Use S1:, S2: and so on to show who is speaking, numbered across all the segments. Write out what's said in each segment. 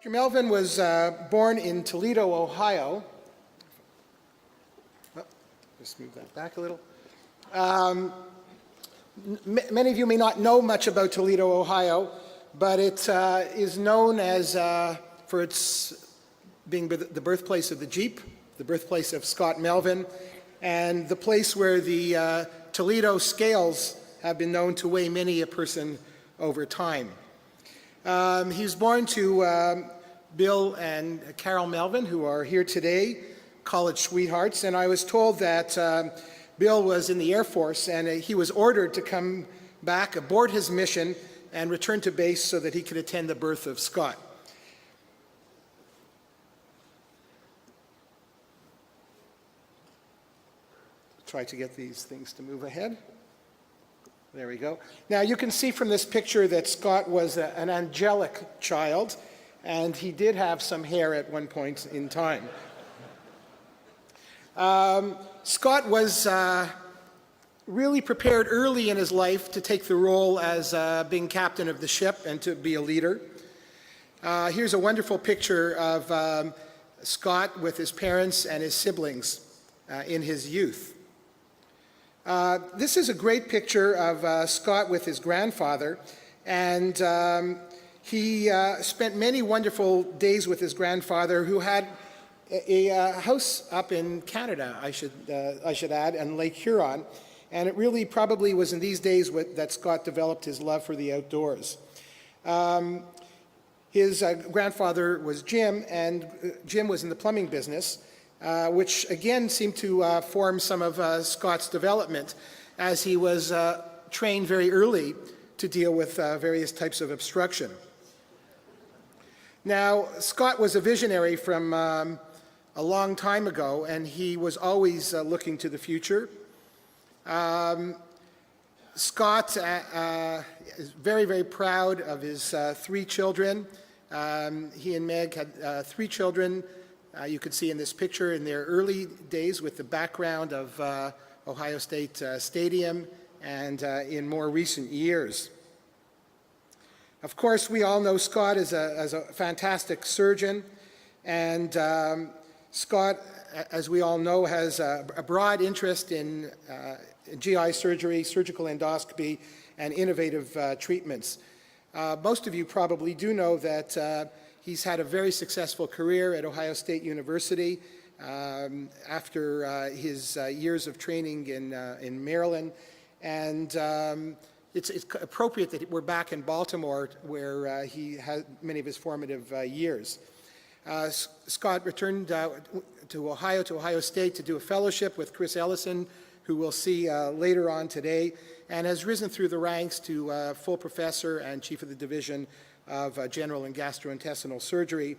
S1: Melvin was born in Toledo, Ohio. Oh, just move that back a little. Many of you may not know much about Toledo, Ohio, but it is known as for its being the birthplace of the Jeep, the birthplace of Scott Melvin, and the place where the Toledo scales have been known to weigh many a person over time. He was born to Bill and Carol Melvin, who are here today, college sweethearts, and I was told that Bill was in the Air Force and he was ordered to come back aboard his mission and return to base so that he could attend the birth of Scott. Try to get these things to move ahead. There we go. Now you can see from this picture that Scott was an angelic child, and he did have some hair at one point in time. Scott was really prepared early in his life to take the role as being captain of the ship and to be a leader. Here's a wonderful picture of Scott with his parents and his siblings in his youth. This is a great picture of Scott with his grandfather, and he spent many wonderful days with his grandfather, who had a house up in Canada, I should add, and Lake Huron, and it really probably was in these days that Scott developed his love for the outdoors. His grandfather was Jim, and Jim was in the plumbing business, which again seemed to form some of Scott's development, as he was trained very early to deal with various types of obstruction. Now, Scott was a visionary from a long time ago, and he was always looking to the future. Scott is very, very proud of his 3 children. He and Meg had 3 children. You can see in this picture in their early days with the background of Ohio State Stadium, and in more recent years. Of course, we all know Scott as a fantastic surgeon, and Scott, as we all know, has a broad interest in GI surgery, surgical endoscopy, and innovative treatments. Most of you probably do know that he's had a very successful career at Ohio State University after his years of training in Maryland, and it's appropriate that we're back in Baltimore, where he had many of his formative years. Scott returned to Ohio State to do a fellowship with Chris Ellison, who we'll see later on today, and has risen through the ranks to full professor and chief of the division of general and gastrointestinal surgery.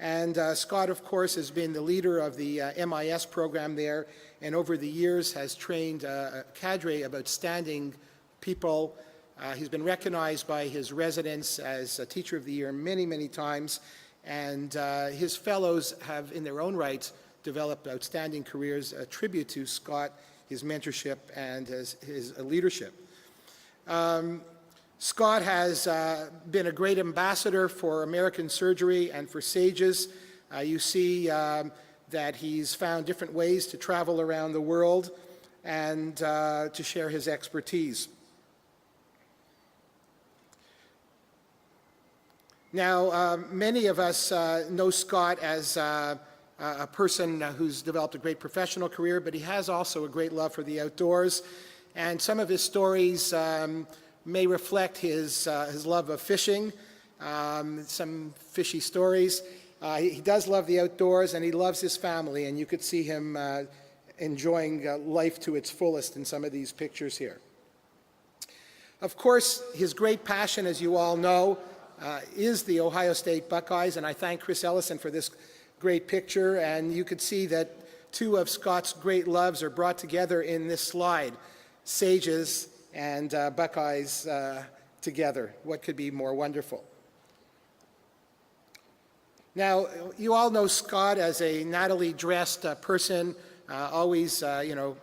S1: And Scott, of course, has been the leader of the MIS program there, and over the years has trained a cadre of outstanding people. He's been recognized by his residents as a Teacher of the Year many, many times, and his fellows have, in their own right, developed outstanding careers, a tribute to Scott, his mentorship, and his leadership. Scott has been a great ambassador for American surgery and for SAGES. You see that he's found different ways to travel around the world and to share his expertise. Now, many of us know Scott as a person who's developed a great professional career, but he has also a great love for the outdoors, and some of his stories may reflect his love of fishing, some fishy stories. He does love the outdoors, and he loves his family, and you could see him enjoying life to its fullest in some of these pictures here. Of course, his great passion, as you all know, is the Ohio State Buckeyes, and I thank Chris Ellison for this great picture, and you could see that 2 of Scott's great loves are brought together in this slide, SAGES and Buckeyes together. What could be more wonderful? Now, you all know Scott as a nattily dressed person, always,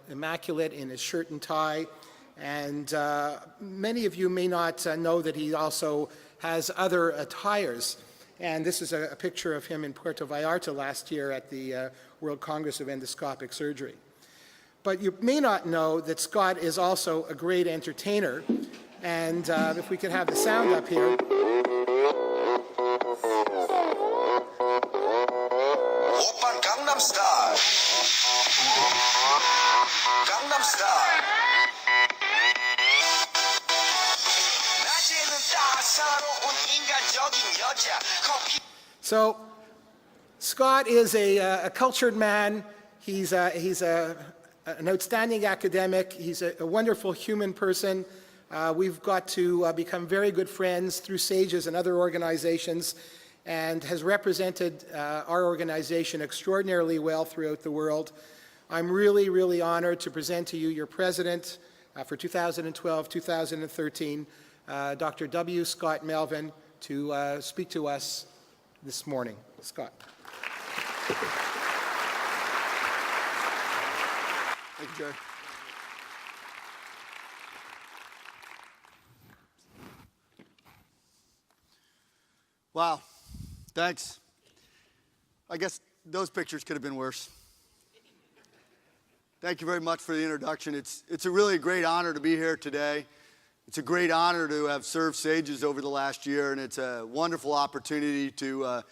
S1: immaculate in his shirt and tie, and many of you may not know that he also has other attires. And this is a picture of him in Puerto Vallarta last year at the World Congress of Endoscopic Surgery. But you may not know that Scott is also a great entertainer. And if we could have the sound up here.
S2: Oppan Gangnam Style. Gangnam Style. 낮에는 따사로운 인간적인 여자.
S1: So Scott is a cultured man. He's an outstanding academic. He's a wonderful human person. We've got to become very good friends through SAGES and other organizations, and has represented our organization extraordinarily well throughout the world. I'm really, really honored to present to you your president for 2012-2013, Dr. W. Scott Melvin, to speak to us this morning. Scott.
S3: Thank you, Jerry. Wow, thanks. I guess those pictures could have been worse. Thank you very much for the introduction. It's a really great honor to be here today. It's a great honor to have served SAGES over the last year, and it's a wonderful opportunity to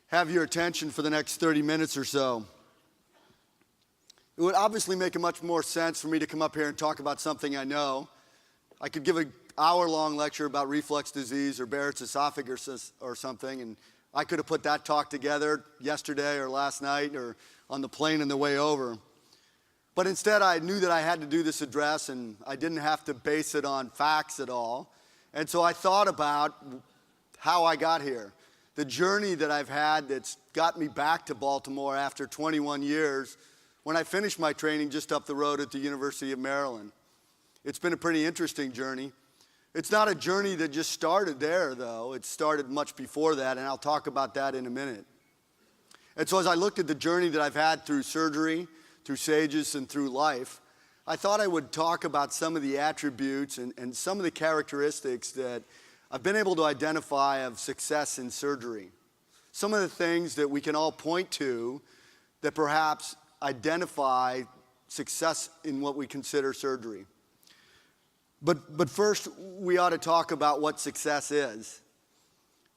S3: have your attention for the next 30 minutes or so. It would obviously make much more sense for me to come up here and talk about something I know. I could give an hour-long lecture about reflux disease or Barrett's esophagus or something, and I could have put that talk together yesterday or last night or on the plane on the way over. But instead, I knew that I had to do this address, and I didn't have to base it on facts at all. And so I thought about how I got here, the journey that I've had that's got me back to Baltimore after 21 years when I finished my training just up the road at the University of Maryland. It's been a pretty interesting journey. It's not a journey that just started there, though. It started much before that, and I'll talk about that in a minute. And so as I looked at the journey that I've had through surgery, through SAGES, and through life, I thought I would talk about some of the attributes and some of the characteristics that I've been able to identify of success in surgery. Some of the things that we can all point to that perhaps identify success in what we consider surgery. But first, we ought to talk about what success is.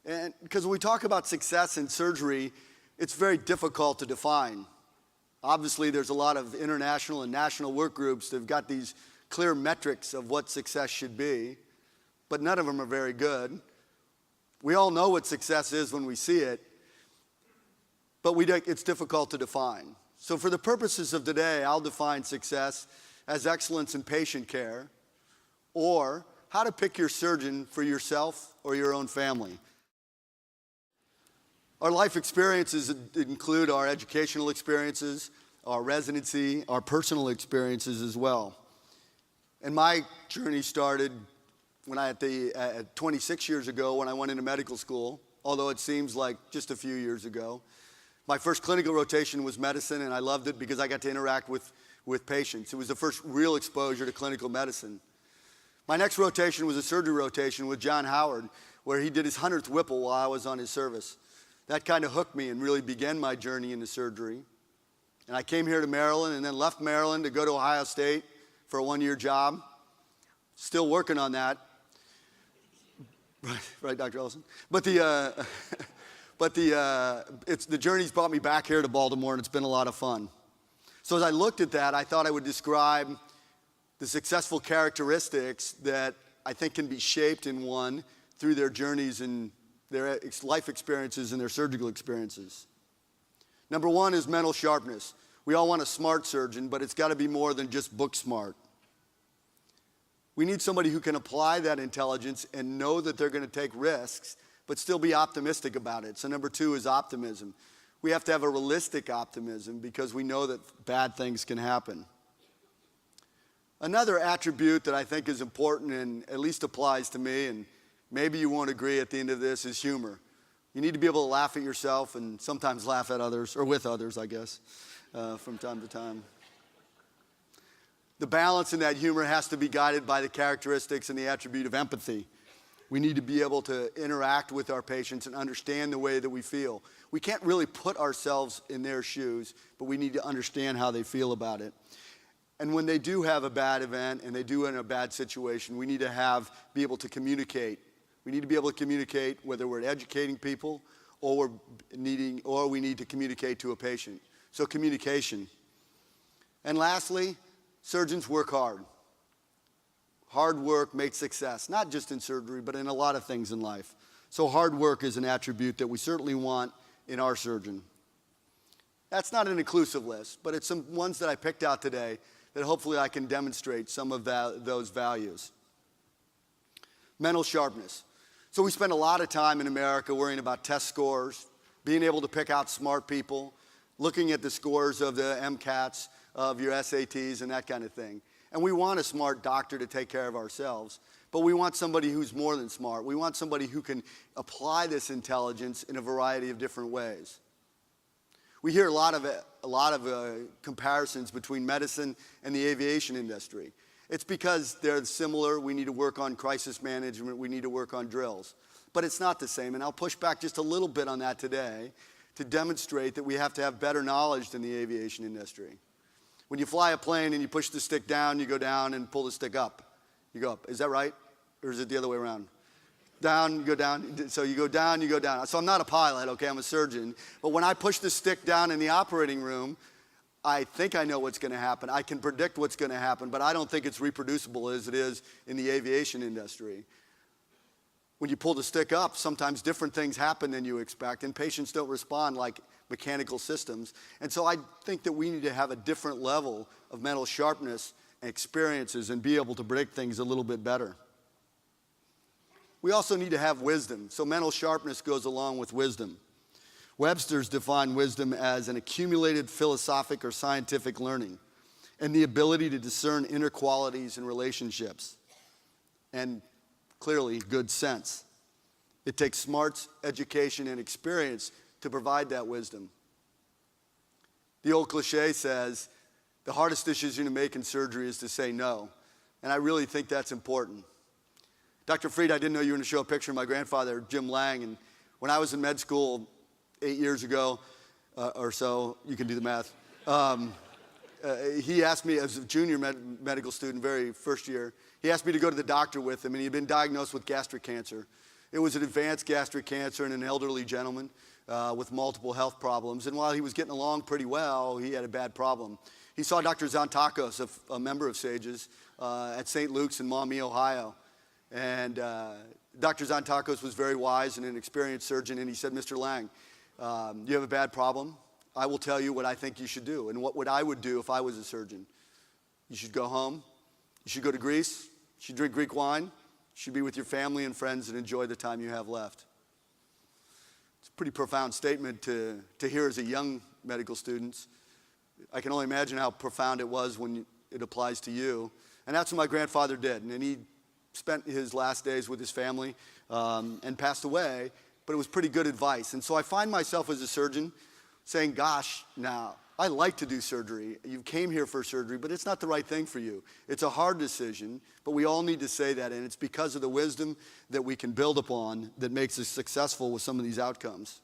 S3: And because when we talk about success in surgery, it's very difficult to define. Obviously, there's a lot of international and national work groups that have got these clear metrics of what success should be, but none of them are very good. We all know what success is when we see it, but it's difficult to define. So for the purposes of today, I'll define success as excellence in patient care, or how to pick your surgeon for yourself or your own family. Our life experiences include our educational experiences, our residency, our personal experiences as well. And my journey started when 26 years ago when I went into medical school, although it seems like just a few years ago. My first clinical rotation was medicine, and I loved it because I got to interact with patients. It was the first real exposure to clinical medicine. My next rotation was a surgery rotation with John Howard, where he did his 100th Whipple while I was on his service. That kind of hooked me and really began my journey into surgery. And I came here to Maryland and then left Maryland to go to Ohio State for a one-year job. Still working on that. Right, Dr. Ellison? But the journey's brought me back here to Baltimore, and it's been a lot of fun. So as I looked at that, I thought I would describe the successful characteristics that I think can be shaped in one through their journeys and their life experiences and their surgical experiences. Number one is mental sharpness. We all want a smart surgeon, but it's got to be more than just book smart. We need somebody who can apply that intelligence and know that they're going to take risks, but still be optimistic about it. So number two is optimism. We have to have a realistic optimism because we know that bad things can happen. Another attribute that I think is important and at least applies to me, and maybe you won't agree at the end of this, is humor. You need to be able to laugh at yourself and sometimes laugh at others, or with others, I guess, from time to time. The balance in that humor has to be guided by the characteristics and the attribute of empathy. We need to be able to interact with our patients and understand the way that we feel. We can't really put ourselves in their shoes, but we need to understand how they feel about it. And when they do have a bad event and they do in a bad situation, we need to be able to communicate. We need to be able to communicate whether we're educating people or we need to communicate to a patient. So communication. And lastly, surgeons work hard. Hard work makes success, not just in surgery, but in a lot of things in life. So hard work is an attribute that we certainly want in our surgeon. That's not an inclusive list, but it's some ones that I picked out today that hopefully I can demonstrate some of those values. Mental sharpness. So we spend a lot of time in America worrying about test scores, being able to pick out smart people, looking at the scores of the MCATs, of your SATs and that kind of thing. And we want a smart doctor to take care of ourselves, but we want somebody who's more than smart. We want somebody who can apply this intelligence in a variety of different ways. We hear a lot of comparisons between medicine and the aviation industry. It's because they're similar. We need to work on crisis management. We need to work on drills. But it's not the same, and I'll push back just a little bit on that today to demonstrate that we have to have better knowledge than the aviation industry. When you fly a plane and you push the stick down, you go down and pull the stick up. You go up. Is that right? Or is it the other way around? Down, you go down. So you go down, you go down. So I'm not a pilot, okay? I'm a surgeon. But when I push the stick down in the operating room, I think I know what's going to happen. I can predict what's going to happen, but I don't think it's reproducible as it is in the aviation industry. When you pull the stick up, sometimes different things happen than you expect, and patients don't respond like mechanical systems. And so I think that we need to have a different level of mental sharpness and experiences and be able to predict things a little bit better. We also need to have wisdom. So mental sharpness goes along with wisdom. Webster's defined wisdom as an accumulated philosophic or scientific learning and the ability to discern inner qualities and relationships and clearly good sense. It takes smarts, education, and experience to provide that wisdom. The old cliche says, the hardest decision to make in surgery is to say no. And I really think that's important. Dr. Fried, I didn't know you were going to show a picture of my grandfather, Jim Lang. And when I was in med school 8 years ago or so, you can do the math, he asked me as a junior medical student, very first year, he asked me to go to the doctor with him, and he had been diagnosed with gastric cancer. It was an advanced gastric cancer in an elderly gentleman with multiple health problems. And while he was getting along pretty well, he had a bad problem. He saw Dr. Zantakos, a member of SAGES, at St. Luke's in Maumee, Ohio. And Dr. Zantakos was very wise and an experienced surgeon, and he said, Mr. Lang, you have a bad problem. I will tell you what I think you should do and what I would do if I was a surgeon. You should go home. You should go to Greece. You should drink Greek wine. You should be with your family and friends and enjoy the time you have left. It's a pretty profound statement to hear as a young medical student. I can only imagine how profound it was when it applies to you. And that's what my grandfather did. And he spent his last days with his family and passed away, but it was pretty good advice. And so I find myself as a surgeon saying, gosh, now, I like to do surgery. You came here for surgery, but it's not the right thing for you. It's a hard decision, but we all need to say that, and it's because of the wisdom that we can build upon that makes us successful with some of these outcomes.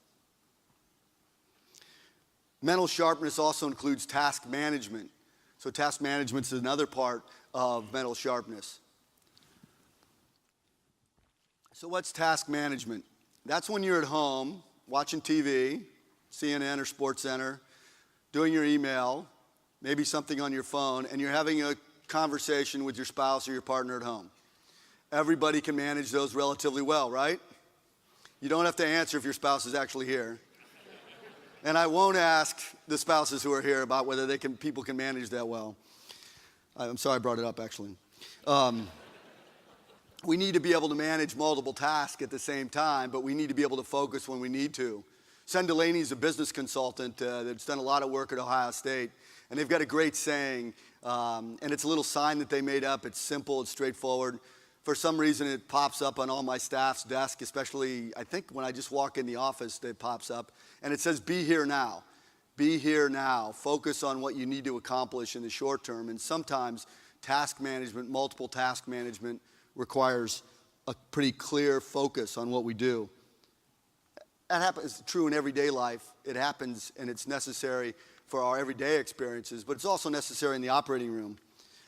S3: Mental sharpness also includes task management. So task management is another part of mental sharpness. So what's task management? That's when you're at home watching TV, CNN or SportsCenter, doing your email, maybe something on your phone, and you're having a conversation with your spouse or your partner at home. Everybody can manage those relatively well, right? You don't have to answer if your spouse is actually here. And I won't ask the spouses who are here about whether people can manage that well. I'm sorry I brought it up, actually. We need to be able to manage multiple tasks at the same time, but we need to be able to focus when we need to. Sen Delaney is a business consultant that's done a lot of work at Ohio State, and they've got a great saying, and it's a little sign that they made up. It's simple, it's straightforward. For some reason, it pops up on all my staff's desk, especially, I think, when I just walk in the office, it pops up, and it says, be here now. Be here now. Focus on what you need to accomplish in the short term, and sometimes task management, multiple task management, requires a pretty clear focus on what we do. That happens true in everyday life. It happens and it's necessary for our everyday experiences, but it's also necessary in the operating room.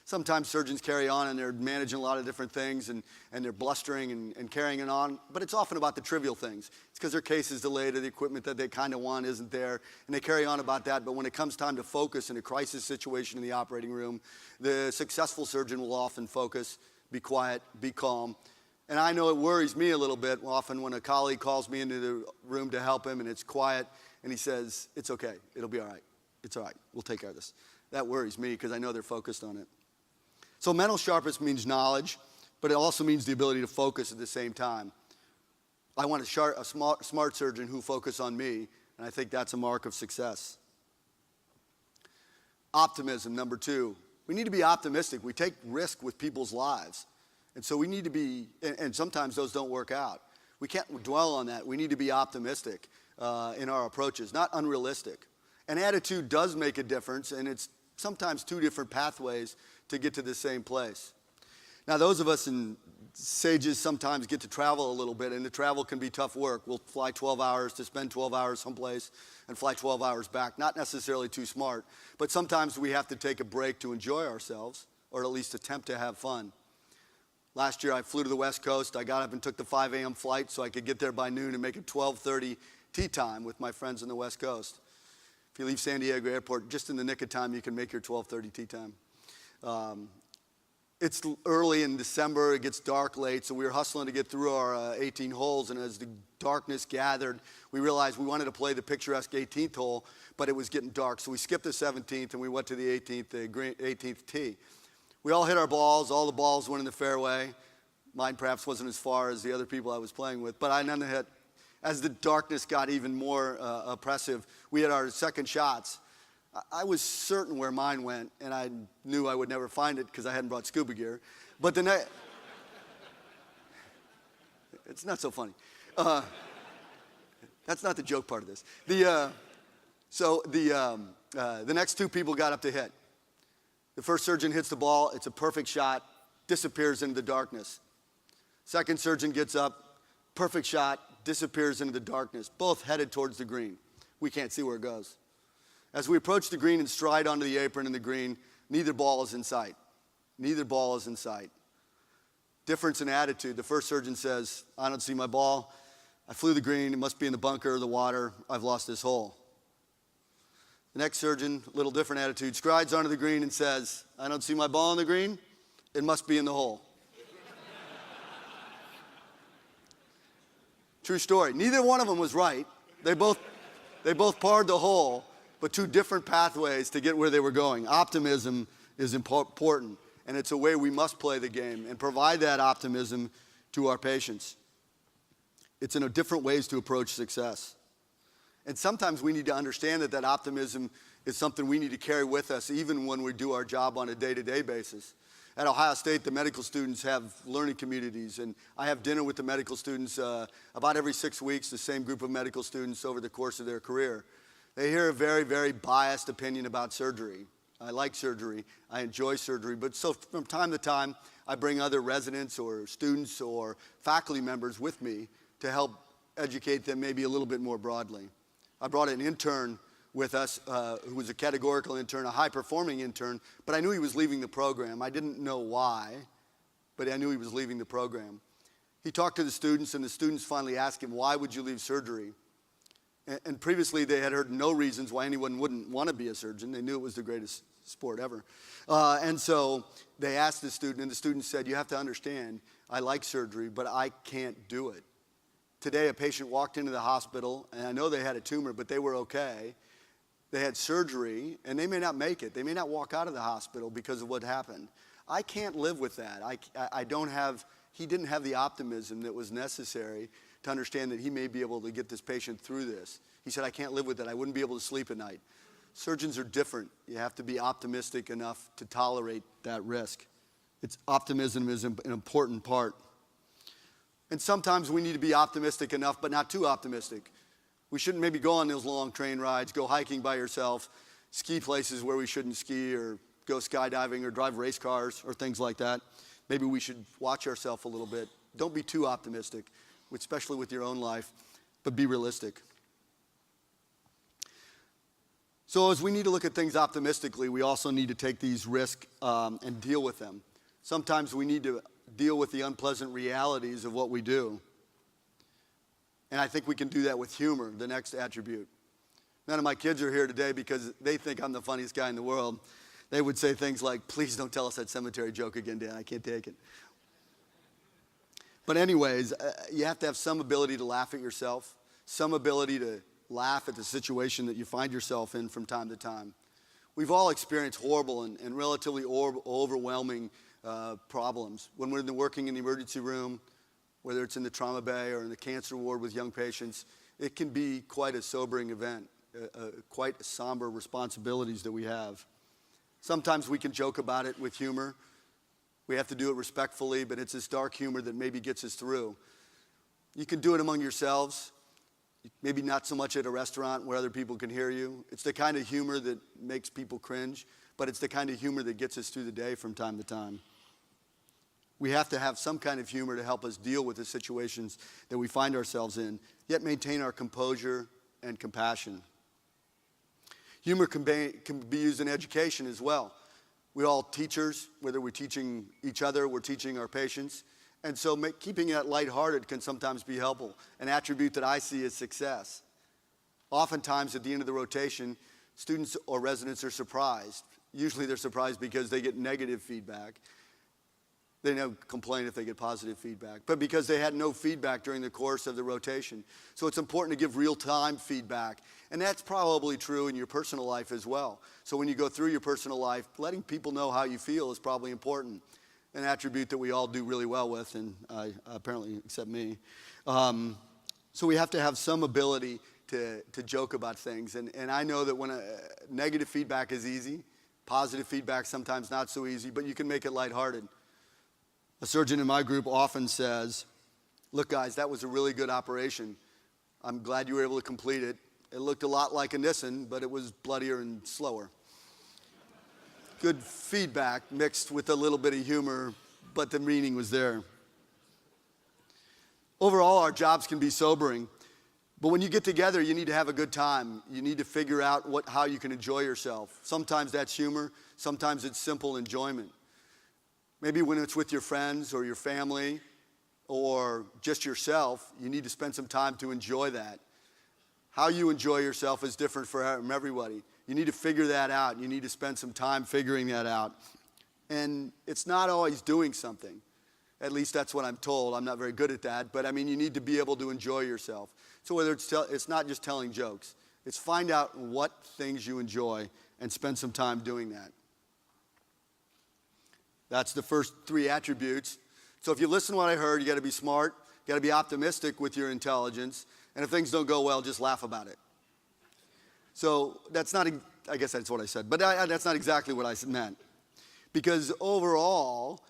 S3: Sometimes surgeons carry on and they're managing a lot of different things and they're blustering and carrying it on, but it's often about the trivial things. It's because their case is delayed or the equipment that they kind of want isn't there, and they carry on about that, but when it comes time to focus in a crisis situation in the operating room, the successful surgeon will often focus, be quiet, be calm. And I know it worries me a little bit often when a colleague calls me into the room to help him and it's quiet and he says, "It's okay, it'll be all right. It's all right, we'll take care of this." That worries me because I know they're focused on it. So mental sharpness means knowledge, but it also means the ability to focus at the same time. I want a smart surgeon who focuses on me, and I think that's a mark of success. Optimism, number 2. We need to be optimistic. We take risk with people's lives. And so we need to be, and sometimes those don't work out. We can't dwell on that. We need to be optimistic in our approaches, not unrealistic. And attitude does make a difference, and it's sometimes 2 different pathways to get to the same place. Now, those of us in SAGES sometimes get to travel a little bit, and the travel can be tough work. We'll fly 12 hours to spend 12 hours someplace and fly 12 hours back. Not necessarily too smart, but sometimes we have to take a break to enjoy ourselves, or at least attempt to have fun. Last year, I flew to the West Coast. I got up and took the 5 a.m. flight so I could get there by noon and make it 12:30 tea time with my friends on the West Coast. If you leave San Diego Airport just in the nick of time, you can make your 12:30 tea time. It's early in December, it gets dark late, so we were hustling to get through our 18 holes, and as the darkness gathered, we realized we wanted to play the picturesque 18th hole, but it was getting dark, so we skipped the 17th and we went to the 18th tee. We all hit our balls, all the balls went in the fairway. Mine perhaps wasn't as far as the other people I was playing with, but I none hit. As the darkness got even more oppressive, we had our second shots. I was certain where mine went, and I knew I would never find it because I hadn't brought scuba gear. But the next, it's not so funny. That's not the joke part of this. The next 2 people got up to hit. The first surgeon hits the ball, it's a perfect shot, disappears into the darkness. Second surgeon gets up, perfect shot, disappears into the darkness, both headed towards the green. We can't see where it goes. As we approach the green and stride onto the apron in the green, neither ball is in sight. Neither ball is in sight. Difference in attitude. The first surgeon says, "I don't see my ball. I flew the green. It must be in the bunker or the water. I've lost this hole." The next surgeon, a little different attitude, strides onto the green and says, "I don't see my ball in the green. It must be in the hole." True story. Neither one of them was right. They both parred the hole, but 2 different pathways to get where they were going. Optimism is important, and it's a way we must play the game and provide that optimism to our patients. It's in different ways to approach success. And sometimes we need to understand that optimism is something we need to carry with us even when we do our job on a day-to-day basis. At Ohio State, the medical students have learning communities, and I have dinner with the medical students about every 6 weeks, the same group of medical students over the course of their career. They hear a very, very biased opinion about surgery. I like surgery, I enjoy surgery, but so from time to time, I bring other residents or students or faculty members with me to help educate them maybe a little bit more broadly. I brought an intern with us who was a categorical intern, a high-performing intern, but I knew he was leaving the program. I didn't know why, but I knew he was leaving the program. He talked to the students, and the students finally asked him, "Why would you leave surgery?" And previously, they had heard no reasons why anyone wouldn't want to be a surgeon. They knew it was the greatest sport ever. And so they asked the student, and the student said, "You have to understand, I like surgery, but I can't do it." Today, a patient walked into the hospital, and I know they had a tumor, but they were okay. They had surgery, and they may not make it. They may not walk out of the hospital because of what happened. I can't live with that. He didn't have the optimism that was necessary to understand that he may be able to get this patient through this. He said, "I can't live with that. I wouldn't be able to sleep at night." Surgeons are different. You have to be optimistic enough to tolerate that risk. Optimism is an important part. And sometimes we need to be optimistic enough, but not too optimistic. We shouldn't maybe go on those long train rides, go hiking by yourself, ski places where we shouldn't ski, or go skydiving or drive race cars or things like that. Maybe we should watch ourselves a little bit Don't be too optimistic, especially with your own life, but be realistic. So as we need to look at things optimistically, we also need to take these risks and deal with them. Sometimes we need to deal with the unpleasant realities of what we do. And I think we can do that with humor, the next attribute. None of my kids are here today because they think I'm the funniest guy in the world. They would say things like, please don't tell us that cemetery joke again, Dad. I can't take it. But anyways, you have to have some ability to laugh at yourself, some ability to laugh at the situation that you find yourself in from time to time. We've all experienced horrible and relatively overwhelming problems. When we're working in the emergency room, whether it's in the trauma bay or in the cancer ward with young patients, it can be quite a sobering event, quite somber responsibilities that we have. Sometimes we can joke about it with humor. We have to do it respectfully, but it's this dark humor that maybe gets us through. You can do it among yourselves, maybe not so much at a restaurant where other people can hear you. It's the kind of humor that makes people cringe, but it's the kind of humor that gets us through the day from time to time. We have to have some kind of humor to help us deal with the situations that we find ourselves in, yet maintain our composure and compassion. Humor can be used in education as well. We're all teachers, whether we're teaching each other, we're teaching our patients. And so keeping it lighthearted can sometimes be helpful, an attribute that I see as success. Oftentimes at the end of the rotation, students or residents are surprised. Usually they're surprised because they get negative feedback. They don't complain if they get positive feedback, but because they had no feedback during the course of the rotation. So it's important to give real-time feedback. And that's probably true in your personal life as well. So when you go through your personal life, letting people know how you feel is probably important. An attribute that we all do really well with, and apparently except me. So we have to have some ability to joke about things. And I know that when negative feedback is easy, positive feedback sometimes not so easy, but you can make it lighthearted. A surgeon in my group often says, look guys, that was a really good operation. I'm glad you were able to complete it. It looked a lot like a Nissen, but it was bloodier and slower. Good feedback mixed with a little bit of humor, but the meaning was there. Overall, our jobs can be sobering, but when you get together, you need to have a good time. You need to figure out how you can enjoy yourself. Sometimes that's humor, sometimes it's simple enjoyment. Maybe when it's with your friends or your family or just yourself, you need to spend some time to enjoy that. How you enjoy yourself is different from everybody. You need to figure that out. You need to spend some time figuring that out. And it's not always doing something. At least that's what I'm told. I'm not very good at that. But I mean, you need to be able to enjoy yourself. So whether it's not just telling jokes. It's find out what things you enjoy and spend some time doing that. That's the first three attributes. So if you listen to what I heard, you got to be smart, you got to be optimistic with your intelligence, and if things don't go well, just laugh about it. So that's not, I guess that's what I said, but that's not exactly what I meant. Because overall,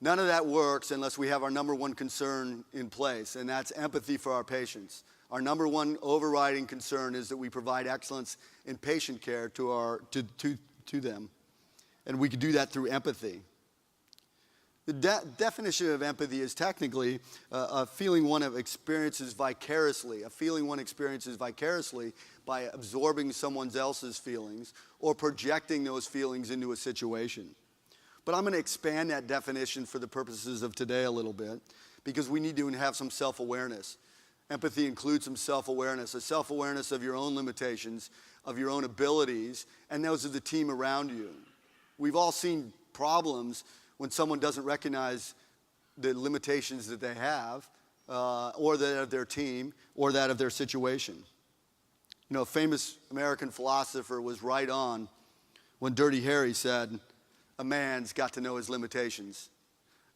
S3: none of that works unless we have our number one concern in place, and that's empathy for our patients. Our number one overriding concern is that we provide excellence in patient care to them, and we can do that through empathy. The definition of empathy is technically a feeling one experiences vicariously, by absorbing someone else's feelings or projecting those feelings into a situation. But I'm going to expand that definition for the purposes of today a little bit because we need to have some self-awareness. Empathy includes some self-awareness, a self-awareness of your own limitations, of your own abilities, and those of the team around you. We've all seen problems when someone doesn't recognize the limitations that they have, or that of their team, or that of their situation. You know, a famous American philosopher was right on when Dirty Harry said, "A man's got to know his limitations."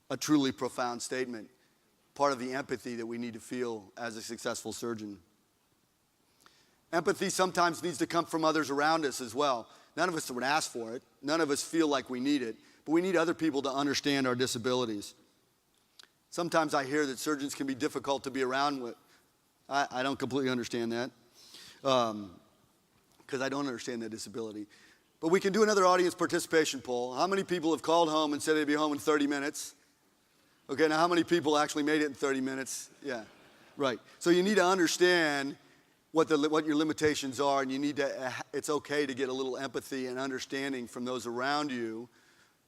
S3: A truly profound statement, part of the empathy that we need to feel as a successful surgeon. Empathy sometimes needs to come from others around us as well. None of us would ask for it. None of us feel like we need it. But we need other people to understand our disabilities. Sometimes I hear that surgeons can be difficult to be around with. I don't completely understand that because I don't understand that disability. But we can do another audience participation poll. How many people have called home and said they'd be home in 30 minutes? Okay, now how many people actually made it in 30 minutes? Yeah, right. So you need to understand what your limitations are, and you need to, it's okay to get a little empathy and understanding from those around you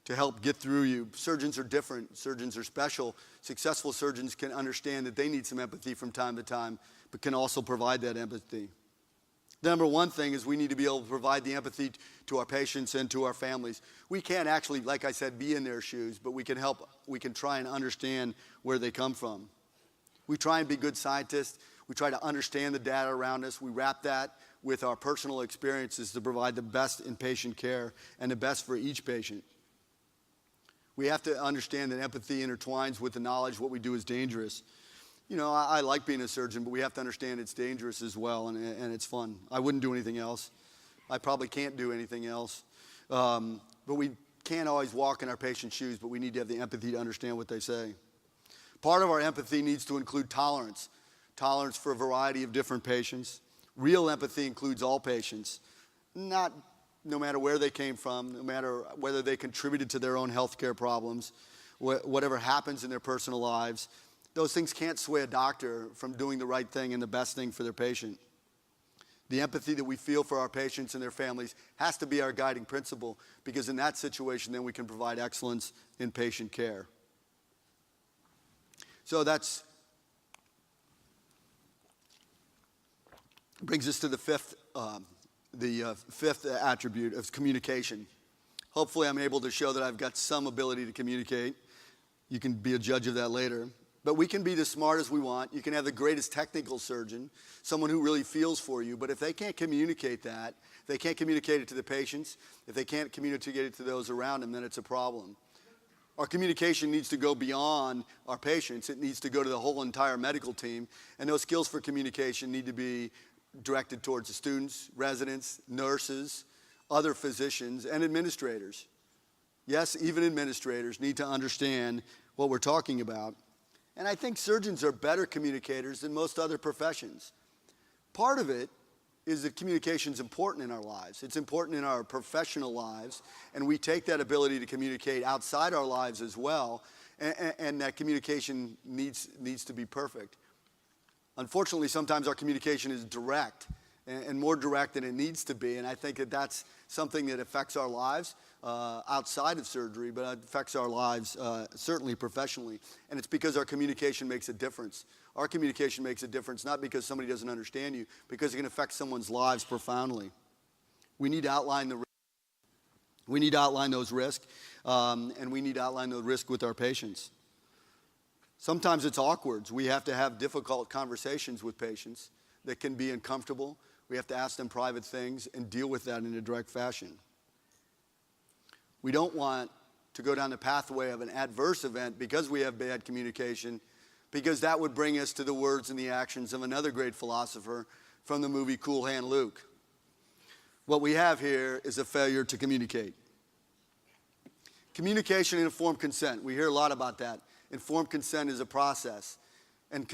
S3: to help get through you. Surgeons are different. Surgeons are special. Successful surgeons can understand that they need some empathy from time to time, but can also provide that empathy. The number one thing is we need to be able to provide the empathy to our patients and to our families. We can't actually, like I said, be in their shoes, but we can help, we can try and understand where they come from. We try and be good scientists. We try to understand the data around us. We wrap that with our personal experiences to provide the best in patient care and the best for each patient. We have to understand that empathy intertwines with the knowledge what we do is dangerous. You know, I like being a surgeon, but we have to understand it's dangerous as well, and it's fun. I wouldn't do anything else. I probably can't do anything else. But we can't always walk in our patient's shoes, but we need to have the empathy to understand what they say. Part of our empathy needs to include tolerance. Tolerance for a variety of different patients. Real empathy includes all patients, no matter where they came from, no matter whether they contributed to their own healthcare problems, whatever happens in their personal lives. Those things can't sway a doctor from doing the right thing and the best thing for their patient. The empathy that we feel for our patients and their families has to be our guiding principle, because in that situation, then we can provide excellence in patient care. So that's brings us to the fifth attribute of communication. Hopefully I'm able to show that I've got some ability to communicate. You can be a judge of that later. But we can be the smartest we want. You can have the greatest technical surgeon, someone who really feels for you. But if they can't communicate that, if they can't communicate it to the patients, if they can't communicate it to those around them, then it's a problem. Our communication needs to go beyond our patients. It needs to go to the whole entire medical team. And those skills for communication need to be directed towards the students, residents, nurses, other physicians, and administrators. Yes, even administrators need to understand what we're talking about. And I think surgeons are better communicators than most other professions. Part of it is that communication is important in our lives. It's important in our professional lives, and we take that ability to communicate outside our lives as well, and that communication needs to be perfect. Unfortunately, sometimes our communication is direct, and more direct than it needs to be, and I think that that's something that affects our lives outside of surgery, but it affects our lives certainly professionally, and it's because our communication makes a difference. Our communication makes a difference not because somebody doesn't understand you, because it can affect someone's lives profoundly. We need to outline the risk. We need to outline those risks, and we need to outline the risk with our patients. Sometimes it's awkward. We have to have difficult conversations with patients that can be uncomfortable. We have to ask them private things and deal with that in a direct fashion. We don't want to go down the pathway of an adverse event because we have bad communication, because that would bring us to the words and the actions of another great philosopher from the movie Cool Hand Luke. What we have here is a failure to communicate. Communication and informed consent. We hear a lot about that. Informed consent is a process. And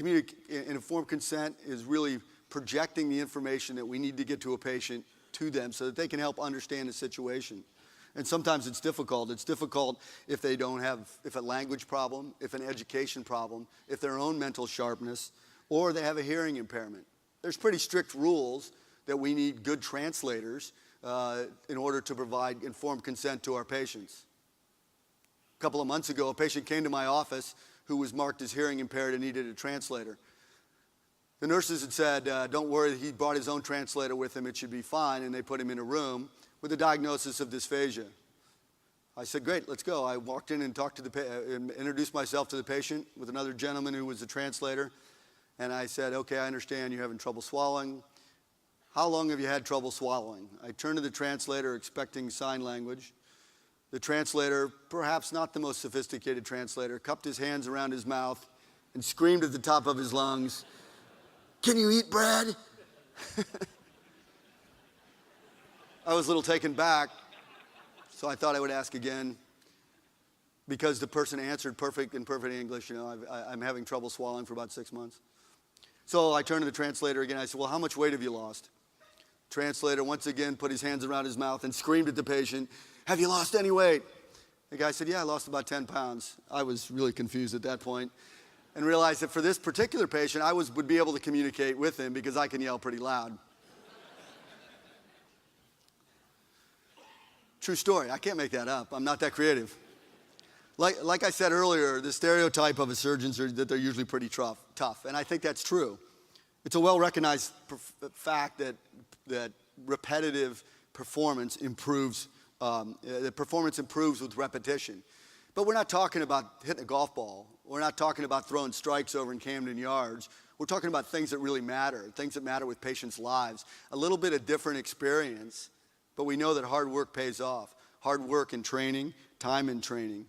S3: informed consent is really projecting the information that we need to get to a patient to them so that they can help understand the situation. And sometimes it's difficult. It's difficult if they don't have, if a language problem, if an education problem, if their own mental sharpness, or they have a hearing impairment. There's pretty strict rules that we need good translators in order to provide informed consent to our patients. A couple of months ago, a patient came to my office who was marked as hearing impaired and needed a translator. The nurses had said, don't worry, he brought his own translator with him, it should be fine, and they put him in a room with a diagnosis of dysphagia. I said, great, let's go. I walked in and talked to introduced myself to the patient with another gentleman who was a translator, and I said, okay, I understand you're having trouble swallowing. How long have you had trouble swallowing? I turned to the translator expecting sign language. The translator, perhaps not the most sophisticated translator, cupped his hands around his mouth and screamed at the top of his lungs, "Can you eat bread?" I was a little taken back, so I thought I would ask again, because the person answered in perfect English, I'm having trouble swallowing for about 6 months. So I turned to the translator again. I said, well, how much weight have you lost? Translator once again put his hands around his mouth and screamed at the patient, "Have you lost any weight?" The guy said, yeah, I lost about 10 pounds. I was really confused at that point and realized that for this particular patient, I would be able to communicate with him because I can yell pretty loud. True story. I can't make that up. I'm not that creative. Like I said earlier, the stereotype of a surgeon is that they're usually pretty tough, and I think that's true. It's a well-recognized fact that repetitive performance improves. The performance improves with repetition. But we're not talking about hitting a golf ball. We're not talking about throwing strikes over in Camden Yards. We're talking about things that really matter, things that matter with patients' lives. A little bit of different experience, but we know that hard work pays off. Hard work in training, time in training.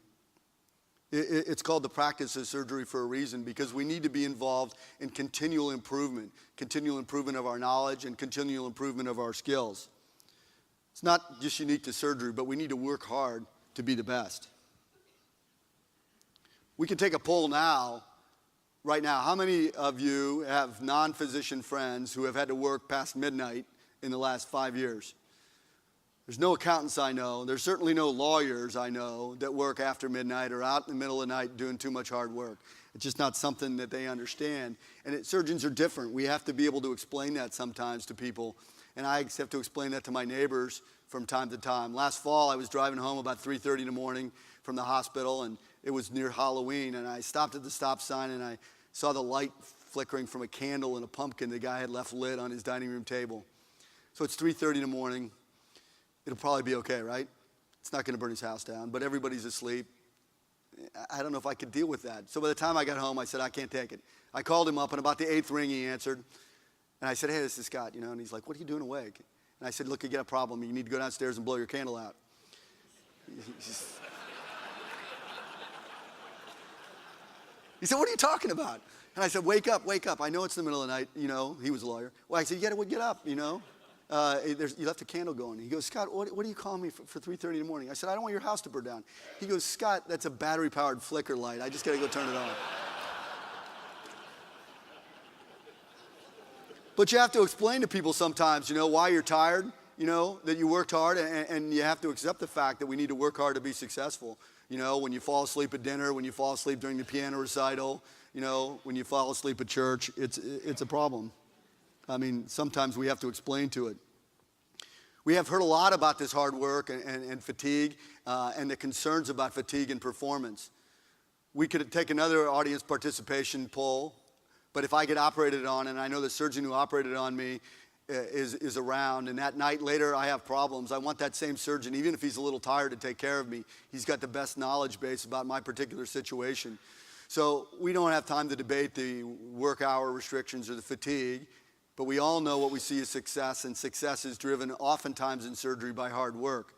S3: It's called the practice of surgery for a reason, because we need to be involved in continual improvement of our knowledge and continual improvement of our skills. It's not just unique to surgery, but we need to work hard to be the best. We can take a poll now, right now. How many of you have non-physician friends who have had to work past midnight in the last 5 years? There's no accountants I know. There's certainly no lawyers I know that work after midnight or out in the middle of the night doing too much hard work. It's just not something that they understand. And surgeons are different. We have to be able to explain that sometimes to people. And I have to explain that to my neighbors from time to time. Last fall, I was driving home about 3:30 in the morning from the hospital, and it was near Halloween. And I stopped at the stop sign, and I saw the light flickering from a candle and a pumpkin the guy had left lit on his dining room table. So it's 3:30 in the morning. It'll probably be okay, right? It's not going to burn his house down, but everybody's asleep. I don't know if I could deal with that. So by the time I got home, I said, I can't take it. I called him up, and about the 8th ring, he answered. And I said, hey, this is Scott, and he's like, what are you doing awake? And I said, look, you got a problem. You need to go downstairs and blow your candle out. He said, what are you talking about? And I said, wake up. I know it's the middle of the night. He was a lawyer. Well, I said, you got to get up, you left a candle going. He goes, Scott, what are you calling me for 3:30 in the morning? I said, I don't want your house to burn down. He goes, Scott, that's a battery-powered flicker light. I just got to go turn it on. But you have to explain to people sometimes, why you're tired, that you worked hard, and you have to accept the fact that we need to work hard to be successful. When you fall asleep at dinner, when you fall asleep during the piano recital, when you fall asleep at church, it's a problem. Sometimes we have to explain to it. We have heard a lot about this hard work and fatigue and the concerns about fatigue and performance. We could take another audience participation poll, but if I get operated on, and I know the surgeon who operated on me is around, and that night later I have problems, I want that same surgeon, even if he's a little tired, to take care of me. He's got the best knowledge base about my particular situation. So we don't have time to debate the work hour restrictions or the fatigue. But we all know what we see as success, and success is driven oftentimes in surgery by hard work.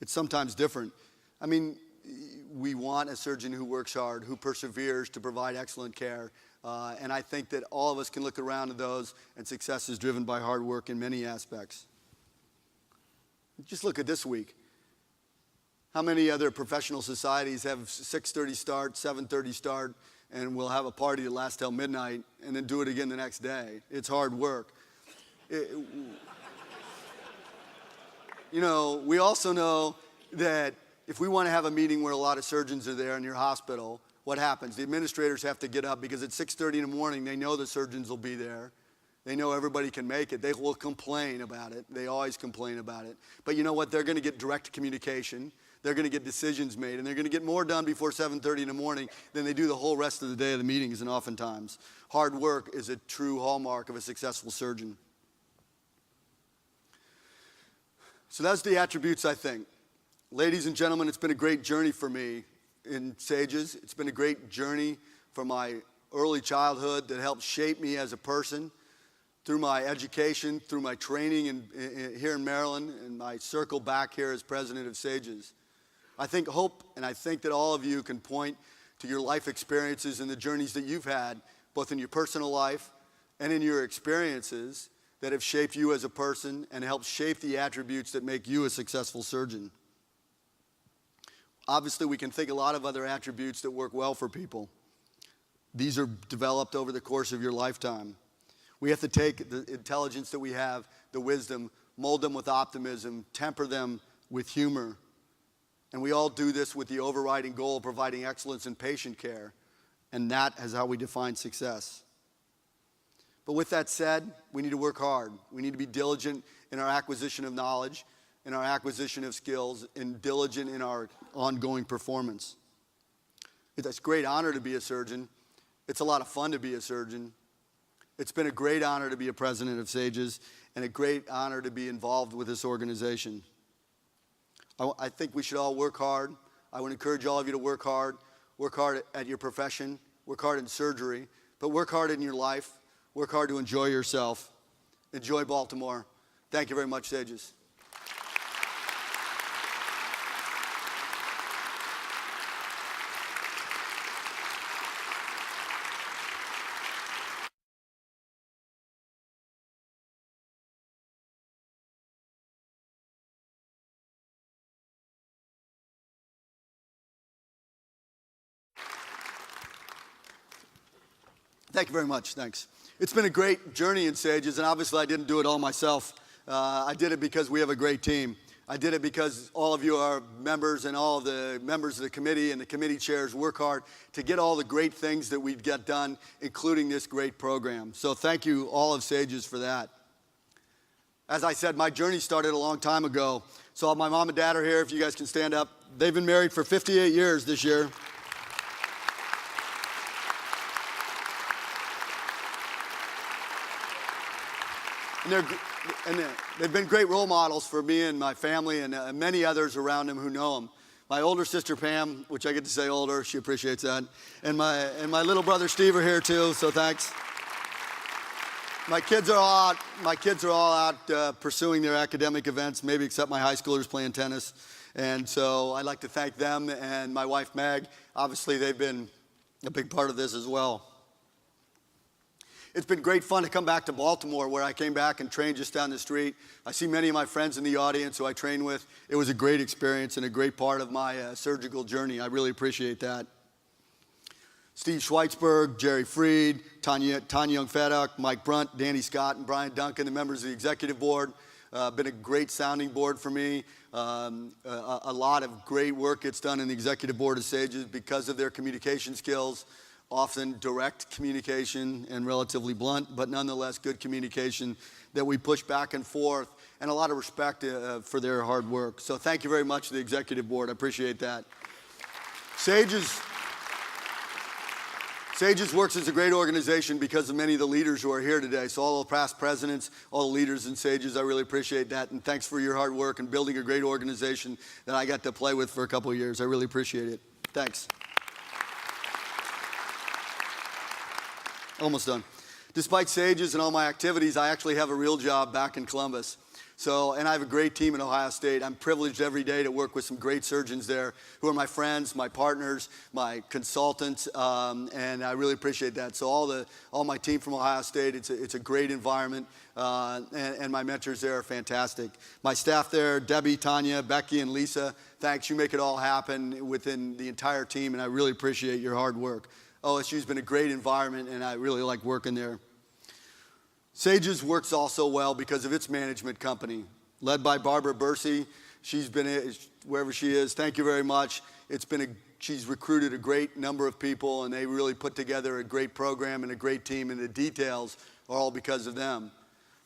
S3: It's sometimes different. We want a surgeon who works hard, who perseveres to provide excellent care. And I think that all of us can look around at those, and success is driven by hard work in many aspects. Just look at this week. How many other professional societies have 6:30 start, 7:30 start, and we'll have a party that lasts till midnight and then do it again the next day? It's hard work. We also know that if we want to have a meeting where a lot of surgeons are there in your hospital, what happens? The administrators have to get up because at 6:30 in the morning, they know the surgeons will be there. They know everybody can make it. They will complain about it. They always complain about it. But you know what? They're going to get direct communication. They're going to get decisions made, and they're going to get more done before 7:30 in the morning than they do the whole rest of the day of the meetings, and oftentimes. Hard work is a true hallmark of a successful surgeon. So that's the attributes, I think. Ladies and gentlemen, it's been a great journey for me in SAGES. It's been a great journey from my early childhood that helped shape me as a person, through my education, through my training here in Maryland, and my circle back here as president of SAGES. I hope that all of you can point to your life experiences and the journeys that you've had, both in your personal life and in your experiences, that have shaped you as a person and helped shape the attributes that make you a successful surgeon. Obviously, we can think a lot of other attributes that work well for people. These are developed over the course of your lifetime. We have to take the intelligence that we have, the wisdom, mold them with optimism, temper them with humor, And we all do this with the overriding goal of providing excellence in patient care. And that is how we define success. But with that said, we need to work hard. We need to be diligent in our acquisition of knowledge, in our acquisition of skills, and diligent in our ongoing performance. It's a great honor to be a surgeon. It's a lot of fun to be a surgeon. It's been a great honor to be a president of SAGES and a great honor to be involved with this organization. I think we should all work hard. I would encourage all of you to work hard at your profession, work hard in surgery, but work hard in your life, work hard to enjoy yourself. Enjoy Baltimore. Thank you very much, SAGES. Thank you very much. Thanks. It's been a great journey in SAGES, and obviously I didn't do it all myself. I did it because we have a great team. I did it because all of you are members, and all of the members of the committee and the committee chairs work hard to get all the great things that we get done, including this great program. So thank you, all of SAGES, for that. As I said, my journey started a long time ago. So my mom and dad are here, if you guys can stand up. They've been married for 58 years this year. And they've been great role models for me and my family and many others around them who know them. My older sister Pam, which I get to say older, she appreciates that. And my little brother Steve are here too, so thanks. My kids are all out pursuing their academic events, maybe except my high schoolers playing tennis. And so I'd like to thank them and my wife Meg. Obviously they've been a big part of this as well. It's been great fun to come back to Baltimore, where I came back and trained just down the street. I see many of my friends in the audience who I train with. It was a great experience and a great part of my surgical journey. I really appreciate that. Steve Schweitzberg, Jerry Freed, Tanya Young-Feddock, Mike Brunt, Danny Scott, and Brian Duncan, the members of the executive board. Been a great sounding board for me. A lot of great work gets done in the executive board of SAGES because of their communication skills. Often direct communication and relatively blunt, but nonetheless good communication that we push back and forth, and a lot of respect for their hard work. So thank you very much to the executive board. I appreciate that. SAGES works as a great organization because of many of the leaders who are here today. So all the past presidents, all the leaders in SAGES, I really appreciate that. And thanks for your hard work in building a great organization that I got to play with for a couple of years. I really appreciate it. Thanks. Almost done. Despite SAGES and all my activities, I actually have a real job back in Columbus. And I have a great team in Ohio State. I'm privileged every day to work with some great surgeons there who are my friends, my partners, my consultants, and I really appreciate that. So all my team from Ohio State, it's a great environment, and my mentors there are fantastic. My staff there, Debbie, Tanya, Becky, and Lisa, thanks. You make it all happen within the entire team, and I really appreciate your hard work. OSU's been a great environment, and I really like working there. SAGES works also well because of its management company, led by Barbara Bursey. She's been, wherever she is, thank you very much. She's recruited a great number of people, and they really put together a great program and a great team, and the details are all because of them.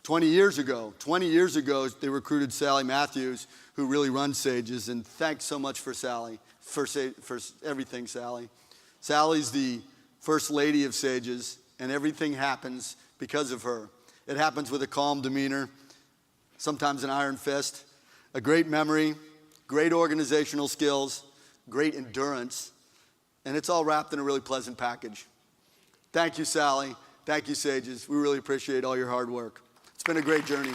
S3: 20 years ago, they recruited Sally Matthews, who really runs SAGES, and thanks so much for Sally, for everything, Sally. Sally's the first lady of SAGES, and everything happens because of her. It happens with a calm demeanor, sometimes an iron fist, a great memory, great organizational skills, great endurance, and it's all wrapped in a really pleasant package. Thank you, Sally. Thank you, SAGES. We really appreciate all your hard work. It's been a great journey.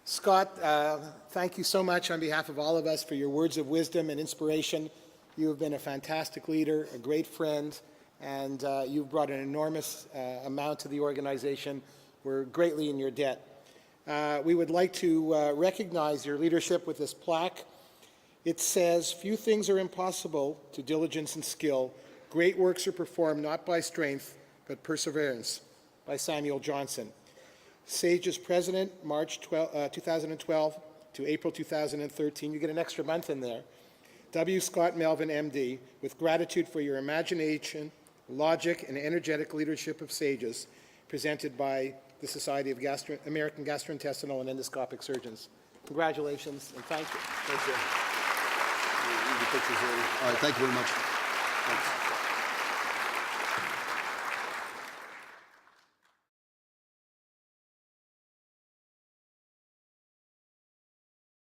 S1: Scott, thank you so much on behalf of all of us for your words of wisdom and inspiration. You have been a fantastic leader, a great friend, and you've brought an enormous amount to the organization. We're greatly in your debt. We would like to recognize your leadership with this plaque. It says, "Few things are impossible to diligence and skill. Great works are performed not by strength, but perseverance, by Samuel Johnson. SAGES President, March 2012 to April 2013. You get an extra month in there. W. Scott Melvin, MD, with gratitude for your imagination, logic, and energetic leadership of SAGES, presented by the Society of American Gastrointestinal and Endoscopic Surgeons. Congratulations, and thank you.
S3: Thank you. All right, thank you very much. Thanks.